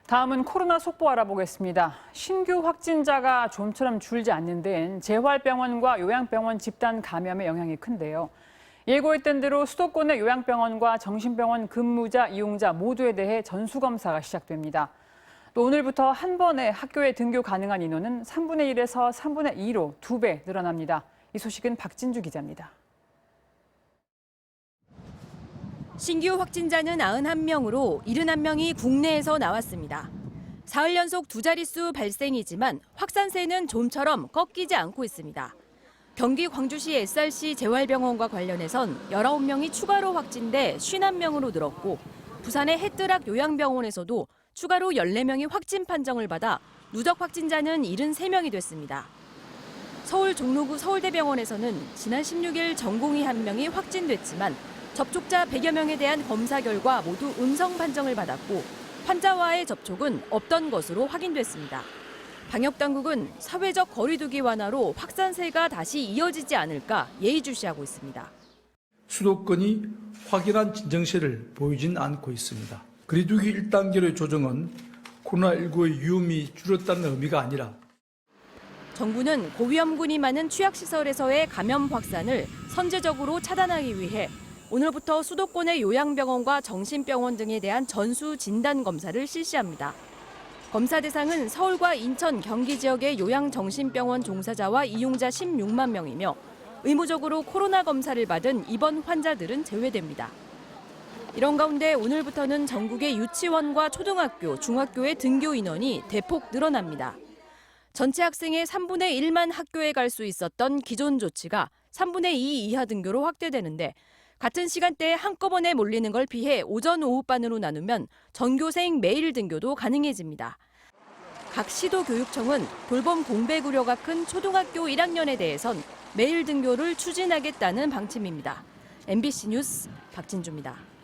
다음은 코로나 속보 알아보겠습니다. 신규 확진자가 좀처럼 줄지 않는 데엔 재활병원과 요양병원 집단 감염의 영향이 큰데요. 예고했던 대로 수도권의 요양병원과 정신병원 근무자, 이용자 모두에 대해 전수검사가 시작됩니다. 또 오늘부터 한 번에 학교에 등교 가능한 인원은 3분의 1에서 3분의 2로 2배 늘어납니다. 이 소식은 박진주 기자입니다. 신규 확진자는 91명으로 71명이 국내에서 나왔습니다. 사흘 연속 두 자릿수 발생이지만 확산세는 좀처럼 꺾이지 않고 있습니다. 경기 광주시 SRC 재활병원과 관련해선 19명이 추가로 확진돼 51명으로 늘었고 부산의 해뜨락 요양병원에서도 추가로 14명이 확진 판정을 받아 누적 확진자는 73명이 됐습니다. 서울 종로구 서울대병원에서는 지난 16일 전공의 1명이 확진됐지만 접촉자 100여 명에 대한 검사 결과 모두 음성 판정을 받았고 환자와의 접촉은 없던 것으로 확인됐습니다. 방역당국은 사회적 거리두기 완화로 확산세가 다시 이어지지 않을까 예의주시하고 있습니다. 수도권이 확연한 진정세를 보이진 않고 있습니다. 거리두기 1단계의 조정은 코로나19의 위험이 줄었다는 의미가 아니라 정부는 고위험군이 많은 취약시설에서의 감염 확산을 선제적으로 차단하기 위해 오늘부터 수도권의 요양병원과 정신병원 등에 대한 전수 진단 검사를 실시합니다. 검사 대상은 서울과 인천, 경기 지역의 요양정신병원 종사자와 이용자 16만 명이며 의무적으로 코로나 검사를 받은 입원 환자들은 제외됩니다. 이런 가운데 오늘부터는 전국의 유치원과 초등학교, 중학교의 등교 인원이 대폭 늘어납니다. 전체 학생의 3분의 1만 학교에 갈 수 있었던 기존 조치가 3분의 2 이하 등교로 확대되는데 같은 시간대에 한꺼번에 몰리는 걸 피해 오전, 오후반으로 나누면 전교생 매일 등교도 가능해집니다. 각 시도교육청은 돌봄 공백 우려가 큰 초등학교 1학년에 대해선 매일 등교를 추진하겠다는 방침입니다. MBC 뉴스 박진주입니다.